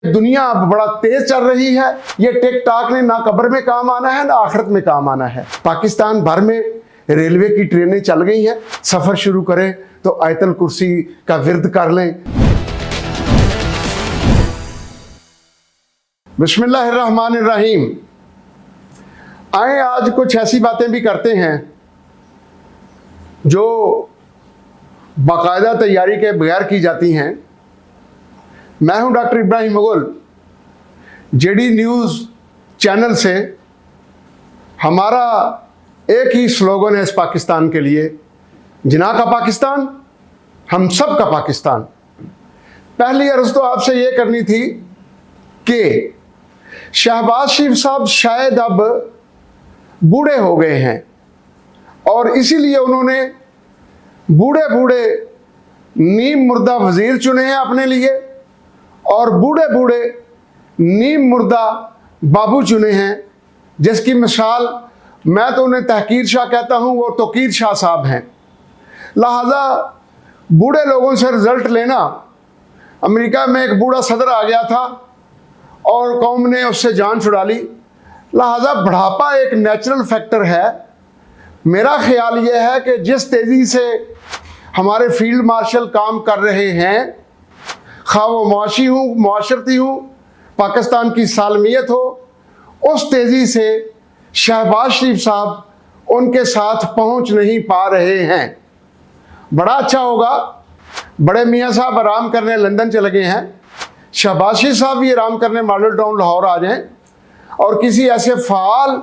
दुनिया अब बड़ा तेज चल रही है। ये टिकटॉक ने ना कब्र में काम आना है ना आखिरत में काम आना है। पाकिस्तान भर में रेलवे की ट्रेनें चल गई हैं। सफर शुरू करें तो आयतल कुर्सी का विर्द कर लें। बिस्मिल्लाहिर्रहमानिर्रहीम। आए आज कुछ ऐसी बातें भी करते हैं जो बाकायदा तैयारी के बगैर की जाती हैं। मैं हूं doctor Ibrahim Mughal. JD news channel से हमारा एक ही स्लोगन है इस पाकिस्तान के लिए, जिना का पाकिस्तान, हम सब का पाकिस्तान। पहली अर्ज तो आपसे ये करनी थी कि शहबाज शरीफ साहब शायद अब बूढ़े हो गए हैं और इसीलिए उन्होंने बूढ़े बूढ़े नीम मुर्दा वजीर चुने हैं अपने लिए और बूढ़े बूढ़े नीम मुर्दा बाबू चुने हैं, जिसकी मिसाल मैं तो उन्हें तहकीर शाह कहता हूं, वो तोकीर शाह साहब हैं। लिहाजा बूढ़े लोगों से रिजल्ट लेना, अमेरिका में एक बूढ़ा सदर आ गया था और कौम ने उससे जान छुड़ा ली। लिहाजा बुढ़ापा एक नेचुरल फैक्टर है। मेरा ख्याल यह है कि जिस तेज़ी से हमारे फील्ड मार्शल काम कर रहे हैं, खा वो मुआशी हूँ, मुआशरती हूँ, पाकिस्तान की सालमियत हो, उस तेज़ी से शहबाज शरीफ साहब उनके साथ पहुँच नहीं पा रहे हैं। बड़ा अच्छा होगा, बड़े मियाँ साहब आराम करने लंदन चले गए हैं, शहबाज शरीफ साहब भी आराम करने मॉडल टाउन लाहौर आ जाएं और किसी ऐसे फ़ाल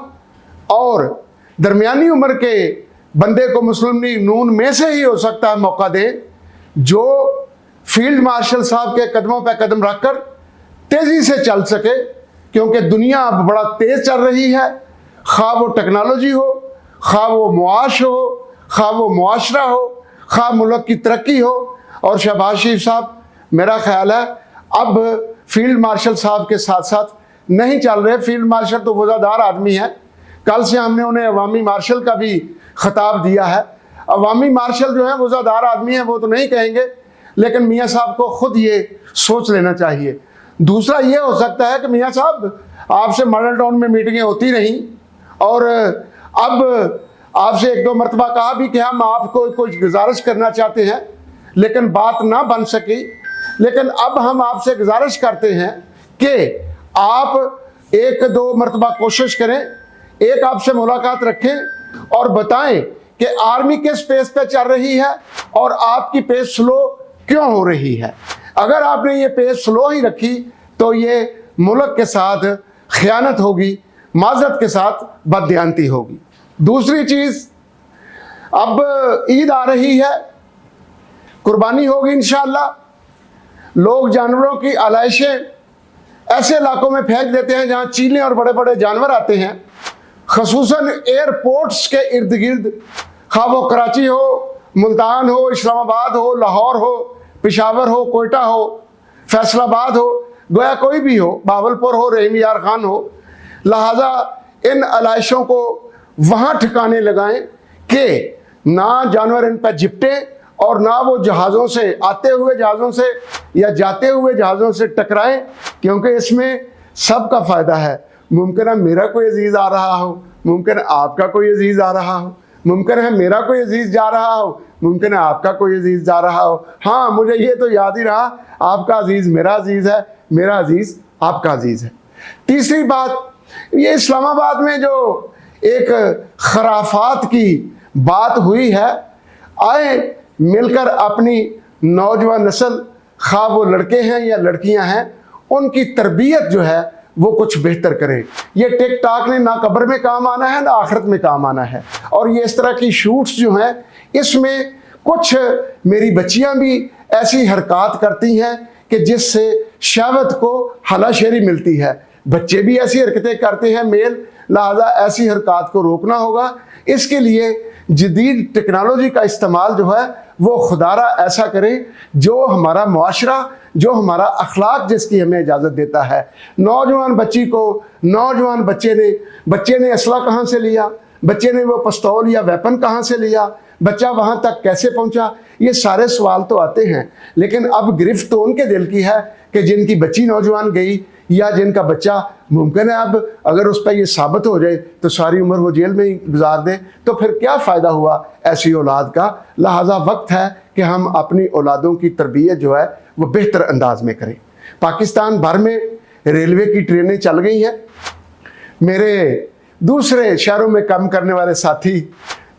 और दरमियानी उम्र के बंदे को मुस्लिम लीग नून में से ही हो सकता है मौका दें, जो फील्ड मार्शल साहब के कदमों पर कदम रखकर तेज़ी से चल सके। क्योंकि दुनिया अब बड़ा तेज़ चल रही है, खा वो टेक्नोलॉजी हो, खा वो मुआश हो, खा वो मुआशरा हो, खा मुल्क की तरक्की हो। और शहबाज शरीफ साहब मेरा ख्याल है अब फील्ड मार्शल साहब के साथ साथ नहीं चल रहे। फील्ड मार्शल तो वज़ादार आदमी है, कल से हमने उन्हें अवामी मार्शल का भी खिताब दिया है। अवामी मार्शल जो है वज़ादार आदमी है वो तो नहीं कहेंगे, लेकिन मियाँ साहब को खुद ये सोच लेना चाहिए। दूसरा ये हो सकता है कि मियाँ साहब आपसे मॉडल टाउन में मीटिंगें होती रहीं और अब आपसे एक दो मरतबा कहा भी कि हम आपको कुछ गुजारिश करना चाहते हैं, लेकिन बात ना बन सकी। लेकिन अब हम आपसे गुजारिश करते हैं कि आप एक दो मरतबा कोशिश करें, एक आपसे मुलाकात रखें और बताएं कि आर्मी किस पेस पे चल रही है और आपकी पेस स्लो क्यों हो रही है। अगर आपने ये पेस स्लो ही रखी तो ये मुल्क के साथ खयानत होगी, माजरत के साथ बददियानती होगी। दूसरी चीज़, अब ईद आ रही है, कुर्बानी होगी इंशाअल्लाह। लोग जानवरों की आलाइशें ऐसे इलाकों में फेंक देते हैं जहाँ चीलें और बड़े बड़े जानवर आते हैं, ख़ुसूसन एयरपोर्ट्स के इर्द गिर्द, खा वो कराची हो, मुल्तान हो, इस्लामाबाद हो, लाहौर हो, पेशावर हो, कोयटा हो, फैसलाबाद हो, गोया कोई भी हो, बावलपुर हो, रहीम यार खान हो। लिहाजा इन आलाइशों को वहाँ ठिकाने लगाएं कि ना जानवर इन पर झिपटे और ना वो जहाज़ों से, आते हुए जहाज़ों से या जाते हुए जहाज़ों से टकराएं, क्योंकि इसमें सबका फ़ायदा है। मुमकिन है मेरा कोई अजीज़ आ रहा हो, मुमकिन है आपका कोई अजीज़ आ रहा हो, मुमकिन है मेरा कोई अजीज़ जा रहा हो, मुमकिन है आपका कोई अजीज़ जा रहा हो। हाँ, मुझे ये तो याद ही रहा, आपका अजीज़ मेरा अजीज़ है, मेरा अजीज़ आपका अजीज़ है। तीसरी बात, ये इस्लामाबाद में जो एक खराफात की बात हुई है, आए मिलकर अपनी नौजवान नस्ल, खा वो लड़के हैं या लड़कियां हैं, उनकी तरबियत जो है वो कुछ बेहतर करें। ये टिकटॉक ने ना कब्र में काम आना है ना आखिरत में काम आना है। और ये इस तरह की शूट्स जो हैं, इसमें कुछ मेरी बच्चियां भी ऐसी हरकत करती हैं कि जिससे शहवत को हलाशेरी मिलती है। बच्चे भी ऐसी हरकतें करते हैं मेल, लिहाजा ऐसी हरकत को रोकना होगा। इसके लिए जदीद टेक्नोलॉजी का इस्तेमाल जो है वो खुदारा ऐसा करें जो हमारा मुआशरा, जो हमारा अखलाक जिसकी हमें इजाज़त देता है। नौजवान बच्ची को, नौजवान बच्चे ने असला कहाँ से लिया, बच्चे ने वो पिस्तौल या वेपन कहाँ से लिया, बच्चा वहाँ तक कैसे पहुँचा, ये सारे सवाल तो आते हैं। लेकिन अब गिरफ्त तो उनके दिल की है कि जिनकी बच्ची नौजवान गई या जिनका बच्चा मुमकिन है अब अगर उस पर ये साबित हो जाए तो सारी उम्र वो जेल में ही गुजार दे, तो फिर क्या फ़ायदा हुआ ऐसी औलाद का। लिहाजा वक्त है कि हम अपनी औलादों की तरबियत जो है वो बेहतर अंदाज में करें। पाकिस्तान भर में रेलवे की ट्रेनें चल गई हैं। मेरे दूसरे शहरों में काम करने वाले साथी,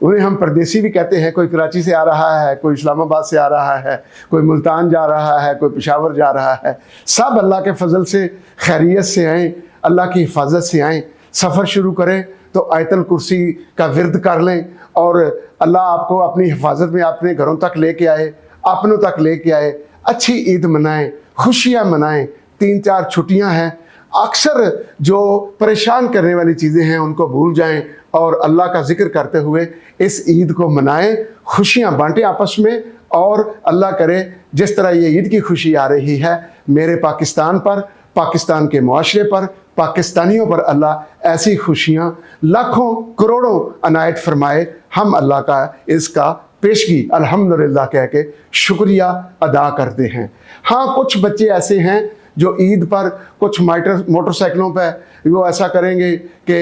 उन्हें हम परदेसी भी कहते हैं, कोई कराची से आ रहा है, कोई इस्लामाबाद से आ रहा है, कोई मुल्तान जा रहा है, कोई पेशावर जा रहा है, सब अल्लाह के फजल से खैरियत से आएँ, अल्लाह की हिफाजत से आएँ। सफ़र शुरू करें तो आयतल कुर्सी का विर्द कर लें और अल्लाह आपको अपनी हिफाजत में अपने घरों तक लेके आए, अपनों तक लेके आए। अच्छी ईद मनाएं, खुशियाँ मनाएं। 3-4 छुट्टियाँ हैं, अक्सर जो परेशान करने वाली चीज़ें हैं उनको भूल जाएं और अल्लाह का जिक्र करते हुए इस ईद को मनाएं, खुशियाँ बांटें आपस में। और अल्लाह करे जिस तरह ये ईद की खुशी आ रही है मेरे पाकिस्तान पर, पाकिस्तान के मुआशरे पर, पाकिस्तानियों पर अल्लाह ऐसी खुशियाँ लाखों करोड़ों अनायत फरमाए। हम अल्लाह का इसका पेशगी अल्हम्दुलिल्लाह कह के शुक्रिया अदा करते हैं। हाँ, कुछ बच्चे ऐसे हैं जो ईद पर कुछ मोटरसाइकिलों पर वो ऐसा करेंगे कि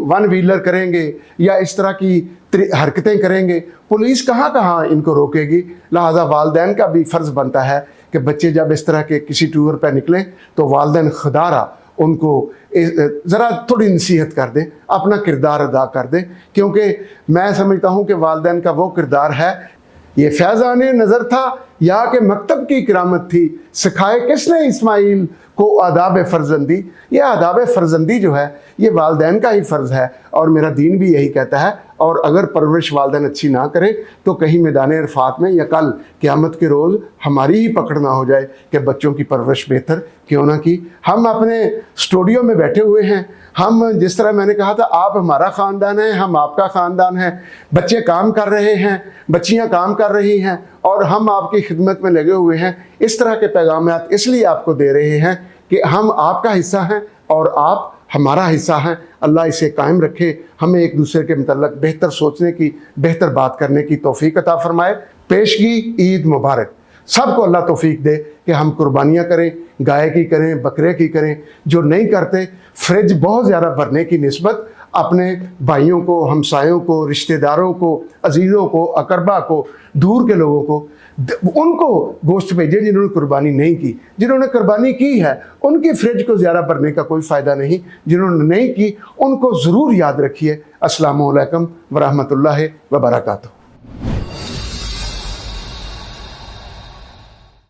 1 व्हीलर करेंगे या इस तरह की हरकतें करेंगे। पुलिस कहाँ कहाँ इनको रोकेगी। लिहाजा वालिदैन का भी फ़र्ज़ बनता है कि बच्चे जब इस तरह के किसी टूर पर निकलें तो वालिदैन खुदारा उनको ज़रा थोड़ी नसीहत कर दें, अपना किरदार अदा कर दें, क्योंकि मैं समझता हूँ कि वालिदैन का वो किरदार है, ये फैज़ाने नज़र था या कि मकतब की करामत थी, सिखाए किसने इस्माइल को आदाब फ़र्जंदी। ये आदाब फ़र्जंदी जो है ये वालिदैन का ही फ़र्ज़ है और मेरा दीन भी यही कहता है। और अगर परवरिश वालिदैन अच्छी ना करें तो कहीं मैदान इरफात में या कल क़यामत के रोज़ हमारी ही पकड़ ना हो जाए कि बच्चों की परवरिश बेहतर क्यों ना की। हम अपने स्टूडियो में बैठे हुए हैं, हम जिस तरह मैंने कहा था आप हमारा ख़ानदान है, हम आपका ख़ानदान है, बच्चे काम कर रहे हैं, बच्चियां काम कर रही हैं और हम आपकी खिदमत में लगे हुए हैं। इस तरह के पैगामात इसलिए आपको दे रहे हैं कि हम आपका हिस्सा हैं और आप हमारा हिस्सा हैं। अल्लाह इसे कायम रखे, हमें एक दूसरे के मतलब बेहतर सोचने की, बेहतर बात करने की तौफीक अता फरमाए। पेशगी ईद मुबारक। सबको अल्लाह तौफीक दे कि हम कुर्बानियाँ करें, गाय की करें, बकरे की करें। जो नहीं करते, फ्रिज बहुत ज़्यादा भरने की निस्बत अपने भाइयों को, हमसायों को, रिश्तेदारों को, अजीज़ों को, अकरबा को, दूर के लोगों को, उनको गोश्त भेजें जिन्होंने कुर्बानी नहीं की। जिन्होंने कुर्बानी की है उनकी फ्रिज को ज़्यादा भरने का कोई फ़ायदा नहीं, जिन्होंने नहीं की उनको ज़रूर याद रखिए। अस्सलामु अलैकुम व रहमतुल्लाहि व बरकातुहू।